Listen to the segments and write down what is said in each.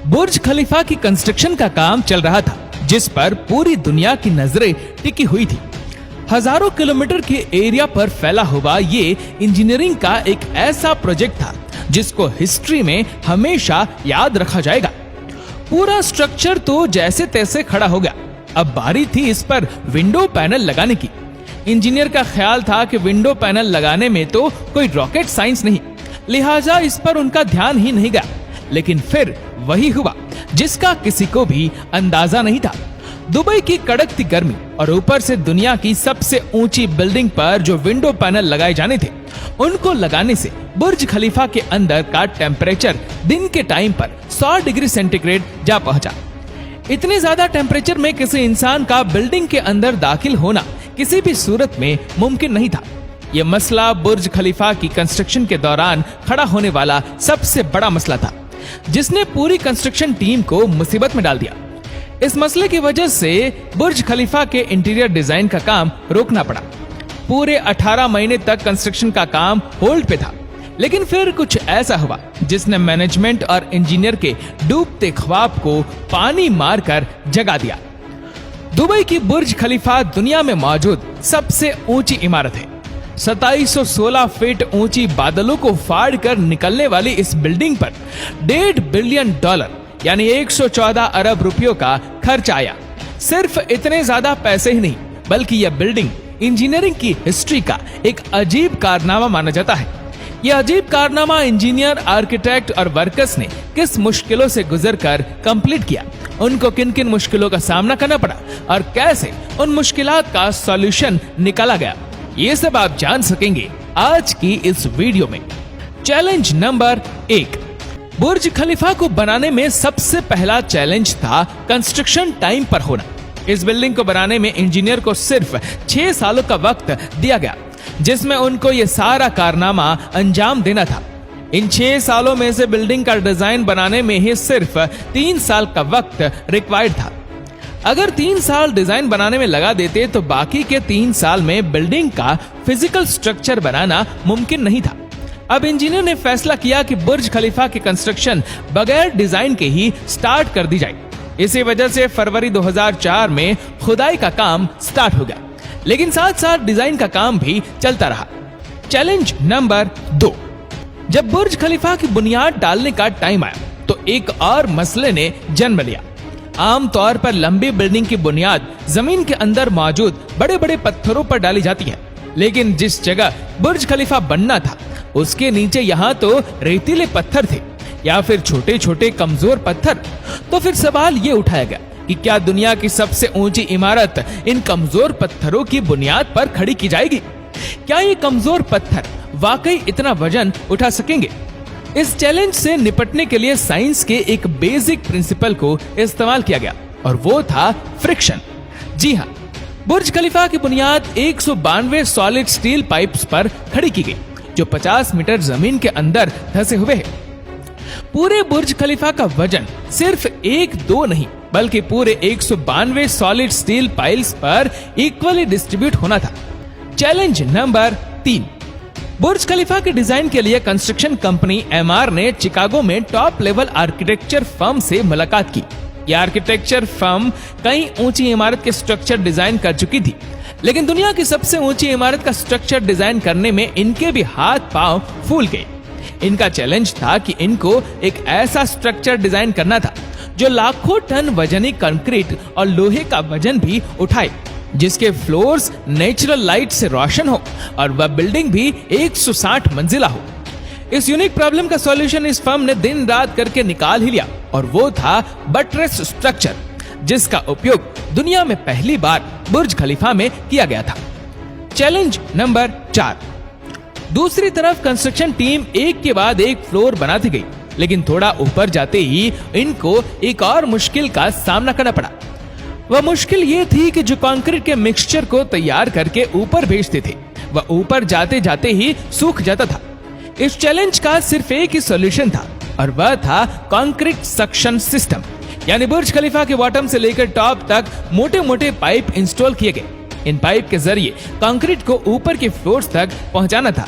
बुर्ज खलीफा की कंस्ट्रक्शन का काम चल रहा था, जिस पर पूरी दुनिया की नजरें टिकी हुई थी। हजारों किलोमीटर के एरिया पर फैला हुआ ये इंजीनियरिंग का एक ऐसा प्रोजेक्ट था जिसको हिस्ट्री में हमेशा याद रखा जाएगा। पूरा स्ट्रक्चर तो जैसे तैसे खड़ा हो गया। अब बारी थी इस पर विंडो पैनल लगाने की। इंजीनियर का ख्याल था कि विंडो पैनल लगाने में तो कोई रॉकेट साइंस नहीं, लिहाजा इस पर उनका ध्यान ही नहीं गया। लेकिन फिर वही हुआ जिसका किसी को भी अंदाजा नहीं था। दुबई की कड़कती गर्मी और ऊपर से दुनिया की सबसे ऊंची बिल्डिंग पर जो विंडो पैनल लगाए जाने थे, उनको लगाने से बुर्ज खलीफा के अंदर का टेम्परेचर दिन के टाइम पर 100 डिग्री सेंटीग्रेड जा पहुंचा। इतने ज्यादा टेम्परेचर में किसी इंसान का बिल्डिंग के अंदर दाखिल होना किसी भी सूरत में मुमकिन नहीं था। यह मसला बुर्ज खलीफा की कंस्ट्रक्शन के दौरान खड़ा होने वाला सबसे बड़ा मसला था, जिसने पूरी कंस्ट्रक्शन टीम को मुसीबत में डाल दिया। इस मसले की वजह से बुर्ज खलीफा के इंटीरियर डिजाइन का काम रोकना पड़ा। पूरे 18 महीने तक कंस्ट्रक्शन का काम होल्ड पे था। लेकिन फिर कुछ ऐसा हुआ जिसने मैनेजमेंट और इंजीनियर के डूबते ख्वाब को पानी मारकर जगा दिया। दुबई की बुर्ज खलीफा दुनिया में मौजूद सबसे ऊंची इमारत है। 2716 फीट ऊंची बादलों को फाड़ कर निकलने वाली इस बिल्डिंग पर $1.5 बिलियन यानी 114 अरब रुपयों का खर्च आया। सिर्फ इतने ज्यादा पैसे ही नहीं, बल्कि यह बिल्डिंग इंजीनियरिंग की हिस्ट्री का एक अजीब कारनामा माना जाता है। यह अजीब कारनामा इंजीनियर, आर्किटेक्ट और वर्कर्स ने किस मुश्किलों से गुजरकर कंप्लीट किया, उनको किन किन मुश्किलों का सामना करना पड़ा और कैसे उन मुश्किलात का सॉल्यूशन निकाला गया, ये सब आप जान सकेंगे आज की इस वीडियो में। Challenge number 1। बुर्ज खलीफा को बनाने में सबसे पहला चैलेंज था कंस्ट्रक्शन टाइम पर होना। इस बिल्डिंग को बनाने में इंजीनियर को सिर्फ 6 सालों का वक्त दिया गया, जिसमें उनको ये सारा कारनामा अंजाम देना था। इन 6 सालों में से बिल्डिंग का डिजाइन बनाने में ही सिर्फ 3 साल का वक्त रिक्वायर्ड था। अगर 3 साल डिजाइन बनाने में लगा देते तो बाकी के 3 साल में बिल्डिंग का फिजिकल स्ट्रक्चर बनाना मुमकिन नहीं था। अब इंजीनियर ने फैसला किया कि बुर्ज खलीफा की कंस्ट्रक्शन बगैर डिजाइन के ही स्टार्ट कर दी जाए। इसी वजह से फरवरी 2004 में खुदाई का काम स्टार्ट हो गया, लेकिन साथ साथ डिजाइन का काम भी चलता रहा। Challenge number 2। जब बुर्ज खलीफा की बुनियाद डालने का टाइम आया तो एक और मसले ने जन्म लिया। आमतौर पर लंबी बिल्डिंग की बुनियाद जमीन के अंदर मौजूद बड़े बड़े पत्थरों पर डाली जाती है, लेकिन जिस जगह बुर्ज खलीफा बनना था उसके नीचे यहाँ तो रेतीले पत्थर थे या फिर छोटे छोटे कमजोर पत्थर। तो फिर सवाल ये उठाया गया कि क्या दुनिया की सबसे ऊंची इमारत इन कमजोर पत्थरों की बुनियाद पर खड़ी की जाएगी? क्या ये कमजोर पत्थर वाकई इतना वजन उठा सकेंगे? इस चैलेंज से निपटने के लिए साइंस के एक बेसिक प्रिंसिपल को इस्तेमाल किया गया और वो था फ्रिक्शन। जी हाँ, बुर्ज खलीफा की बुनियाद 192 सॉलिड स्टील पाइप्स पर खड़ी की गई, जो 50 मीटर जमीन के अंदर धंसे हुए हैं। पूरे बुर्ज खलीफा का वजन सिर्फ 1-2 नहीं, बल्कि पूरे 192 सॉलिड स्टील पाइल्स पर इक्वली डिस्ट्रीब्यूट होना था। Challenge number 3। बुर्ज खलीफा के डिजाइन के लिए कंस्ट्रक्शन कंपनी एमआर ने चिकागो में टॉप लेवल आर्किटेक्चर फर्म से मुलाकात की। यह आर्किटेक्चर फर्म कई ऊंची इमारत के स्ट्रक्चर डिजाइन कर चुकी थी, लेकिन दुनिया की सबसे ऊंची इमारत का स्ट्रक्चर डिजाइन करने में इनके भी हाथ पांव फूल गए। इनका चैलेंज था कि इनको एक ऐसा स्ट्रक्चर डिजाइन करना था जो लाखों टन वजनी कंक्रीट और लोहे का वजन भी उठाए, जिसके फ्लोर्स नेचुरल लाइट से रोशन हो और वह बिल्डिंग भी 160 मंजिला हो। इस यूनिक प्रॉब्लम का सॉल्यूशन इस फर्म ने दिन रात करके निकाल ही लिया और वो था बटरेस स्ट्रक्चर, जिसका उपयोग दुनिया में पहली बार बुर्ज खलीफा में किया गया था। Challenge number 4। दूसरी तरफ कंस्ट्रक्शन टीम एक के बाद एक फ्लोर बनाती गई, लेकिन थोड़ा ऊपर जाते ही इनको एक और मुश्किल का सामना करना पड़ा। वह मुश्किल ये थी कि जो कंक्रीट के मिक्सचर को तैयार करके ऊपर भेजते थे, वह ऊपर जाते जाते ही सूख जाता था। इस चैलेंज का सिर्फ एक ही सॉल्यूशन था और वह था कंक्रीट सक्शन सिस्टम, यानी बुर्ज खलीफा के बॉटम से लेकर टॉप तक मोटे मोटे पाइप इंस्टॉल किए गए। इन पाइप के जरिए कंक्रीट को ऊपर के फ्लोर्स तक पहुंचाना था।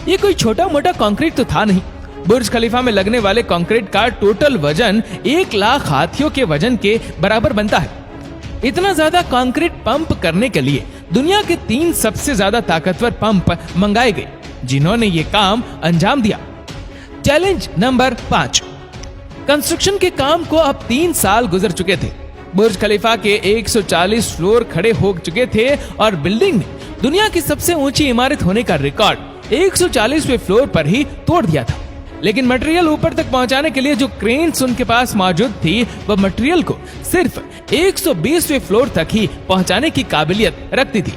ये कोई छोटा मोटा कंक्रीट तो था नहीं, बुर्ज खलीफा में लगने वाले कंक्रीट का टोटल वजन 1 लाख हाथियों के वजन के बराबर बनता है। इतना ज्यादा कंक्रीट पंप करने के लिए दुनिया के 3 सबसे ज्यादा ताकतवर पंप मंगाए गए, जिन्होंने ये काम अंजाम दिया। Challenge number 5। कंस्ट्रक्शन के काम को अब 3 साल गुजर चुके थे। बुर्ज खलीफा के 140 फ्लोर खड़े हो चुके थे और बिल्डिंग ने दुनिया की सबसे ऊंची इमारत होने का रिकॉर्ड 140वें फ्लोर पर ही तोड़ दिया था। लेकिन मटेरियल ऊपर तक पहुंचाने के लिए जो क्रेन्स उनके पास मौजूद थी, वह मटेरियल को सिर्फ 120वें फ्लोर तक ही पहुंचाने की काबिलियत रखती थी।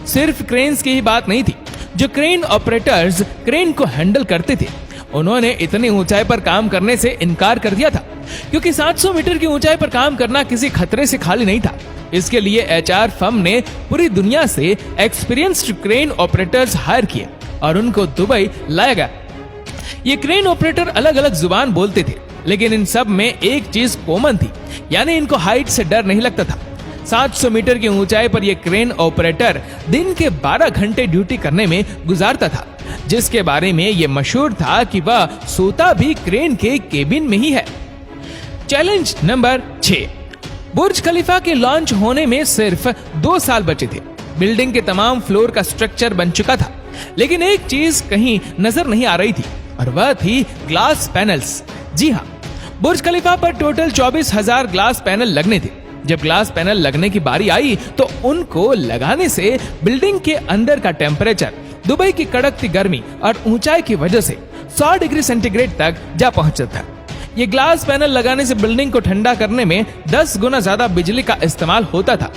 सिर्फ क्रेन्स की ही बात नहीं थी। जो क्रेन ऑपरेटर्स क्रेन को हैंडल करते थे, उन्होंने इतनी ऊंचाई पर काम करने से इनकार कर दिया था, क्योंकि 700 मीटर की ऊंचाई पर काम करना किसी खतरे से खाली नहीं था। इसके लिए एचआर फर्म ने पूरी दुनिया से एक्सपीरियंस्ड क्रेन ऑपरेटर्स हायर किए और उनको दुबई लाया गया। ये क्रेन ऑपरेटर अलग अलग जुबान बोलते थे, लेकिन इन सब में एक चीज कॉमन थी, यानी इनको हाइट से डर नहीं लगता था। 700 मीटर की ऊंचाई पर यह क्रेन ऑपरेटर दिन के 12 घंटे ड्यूटी करने में गुजारता था, जिसके बारे में यह मशहूर था कि वह सोता भी क्रेन के केबिन में ही है। Challenge number 6। बुर्ज खलीफा के लॉन्च होने में सिर्फ 2 साल बचे थे। बिल्डिंग के तमाम फ्लोर का स्ट्रक्चर बन चुका था, लेकिन एक चीज कहीं नजर नहीं आ रही थी, और वह थी ग्लास पैनल्स। जी हाँ, बुर्ज खलीफा पर टोटल 24,000 ग्लास पैनल लगने थे। जब ग्लास पैनल लगने की बारी आई तो उनको लगाने से बिल्डिंग के अंदर का टेम्परेचर दुबई की कड़कती गर्मी और ऊंचाई की वजह से 100 डिग्री सेंटीग्रेड तक जा पहुंचा था। ये ग्लास पैनल लगाने से बिल्डिंग को ठंडा करने में 10 गुना ज्यादा बिजली का इस्तेमाल होता था।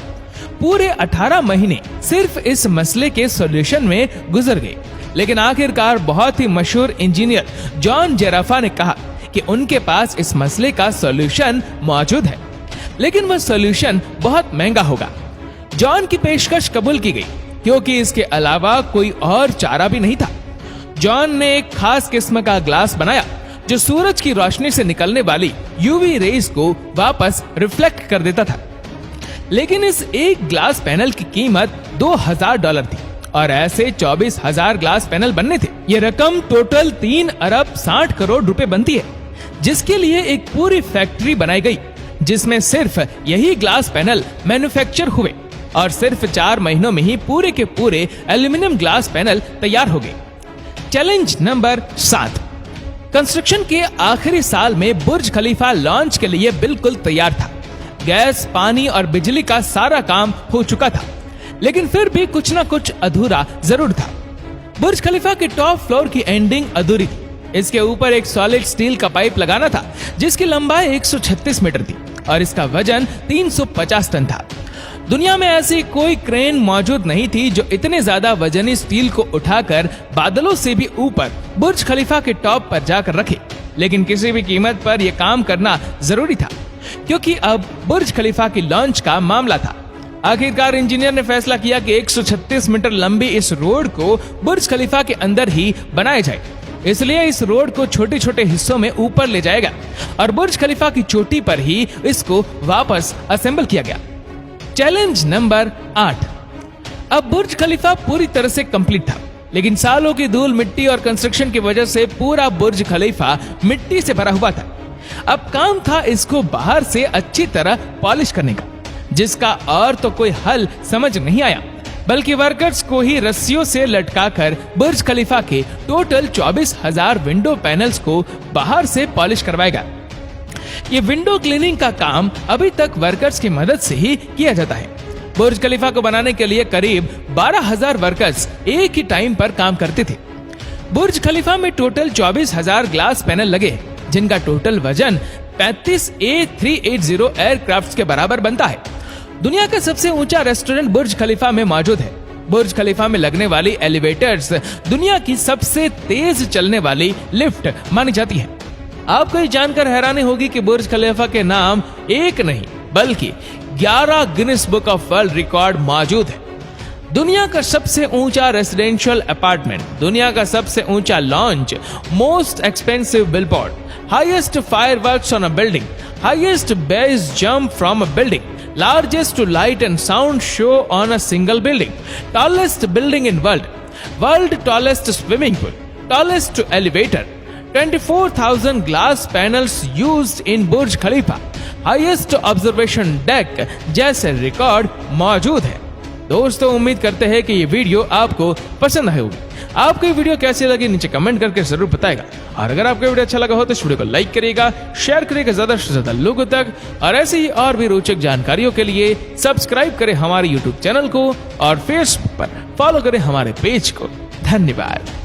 पूरे 18 महीने सिर्फ इस मसले के सॉल्यूशन में गुजर गए, लेकिन आखिरकार बहुत ही मशहूर इंजीनियर जॉन जेराफा ने कहा कि उनके पास इस मसले का सॉल्यूशन मौजूद है, लेकिन वह सॉल्यूशन बहुत महंगा होगा। जॉन की पेशकश कबूल की गई, क्योंकि इसके अलावा कोई और चारा भी नहीं था। जॉन ने एक खास किस्म का ग्लास बनाया जो सूरज की रोशनी से निकलने वाली यूवी रेज को वापस रिफ्लेक्ट कर देता था। लेकिन इस एक ग्लास पैनल की कीमत $2,000 थी और ऐसे 24,000 ग्लास पैनल बनने थे। ये रकम टोटल 3 अरब 60 करोड़ रुपए बनती है, जिसके लिए एक पूरी फैक्ट्री बनाई गई, जिसमें सिर्फ यही ग्लास पैनल मैन्युफैक्चर हुए और सिर्फ 4 महीनों में ही पूरे के पूरे एल्यूमिनियम ग्लास पैनल तैयार हो गए। Challenge number 7। कंस्ट्रक्शन के आखिरी साल में बुर्ज खलीफा लॉन्च के लिए बिल्कुल तैयार था। गैस, पानी और बिजली का सारा काम हो चुका था, लेकिन फिर भी कुछ ना कुछ अधूरा जरूर था। बुर्ज खलीफा के टॉप फ्लोर की एंडिंग अधूरी थी। इसके ऊपर एक सॉलिड स्टील का पाइप लगाना था, जिसकी लंबाई 136 मीटर थी और इसका वजन 350 टन था। दुनिया में ऐसी कोई क्रेन मौजूद नहीं थी जो इतने ज्यादा वजनी स्टील को उठाकर बादलों से भी ऊपर बुर्ज खलीफा के टॉप पर जाकर रखे। लेकिन किसी भी कीमत पर यह काम करना जरूरी था, क्योंकि अब बुर्ज खलीफा की लॉन्च का मामला था। आखिरकार इंजीनियर ने फैसला किया कि 136 मीटर लंबी इस रोड को बुर्ज खलीफा के अंदर ही बनाया जाए। इसलिए इस रोड को छोटे छोटे हिस्सों में ऊपर ले जाएगा और बुर्ज खलीफा की चोटी पर ही इसको वापस असेंबल किया गया। Challenge number 8। अब बुर्ज खलीफा पूरी तरह से कंप्लीट था, लेकिन सालों की धूल, मिट्टी और कंस्ट्रक्शन की वजह से पूरा बुर्ज खलीफा मिट्टी से भरा हुआ था। अब काम था इसको बाहर से अच्छी तरह पॉलिश करने का, जिसका और तो कोई हल समझ नहीं आया, बल्कि वर्कर्स को ही रस्सियों से लटकाकर बुर्ज खलीफा के टोटल 24,000 विंडो पैनल्स को बाहर से पॉलिश करवाएगा। ये विंडो क्लीनिंग का काम अभी तक वर्कर्स की मदद से ही किया जाता है। बुर्ज खलीफा को बनाने के लिए करीब 12,000 वर्कर्स एक ही टाइम पर काम करते थे। बुर्ज खलीफा में टोटल 24,000 ग्लास पैनल लगे, जिनका टोटल वजन 35 A380 एयरक्राफ्ट के बराबर बनता है। दुनिया का सबसे ऊंचा रेस्टोरेंट बुर्ज खलीफा में मौजूद है। बुर्ज खलीफा में लगने वाली एलिवेटर्स दुनिया की सबसे तेज चलने वाली लिफ्ट मानी जाती है। आपको ये जानकर हैरानी होगी कि बुर्ज खलीफा के नाम एक नहीं बल्कि 11 Guinness book of world record मौजूद है। दुनिया का सबसे ऊंचा रेसिडेंशियल अपार्टमेंट, दुनिया का सबसे ऊंचा launch, most expensive billboard, highest fireworks on a building, highest base jump from a building, largest light and sound show on a single building, tallest building in world tallest swimming pool, tallest elevator, 24,000 glass panels used in Burj Khalifa, highest observation deck जैसे record मौजूद है। दोस्तों, उम्मीद करते हैं कि ये video आपको पसंद आई होगी। आपको ये वीडियो कैसी लगी नीचे कमेंट करके जरूर बताएगा। और अगर आपको वीडियो अच्छा लगा हो तो इस वीडियो को लाइक करिएगा, शेयर करिएगा ज्यादा से ज्यादा लोगों तक। और ऐसे ही और भी रोचक जानकारियों के लिए सब्सक्राइब करें हमारे यूट्यूब चैनल को और फेसबुक पर फॉलो करें हमारे पेज को। धन्यवाद।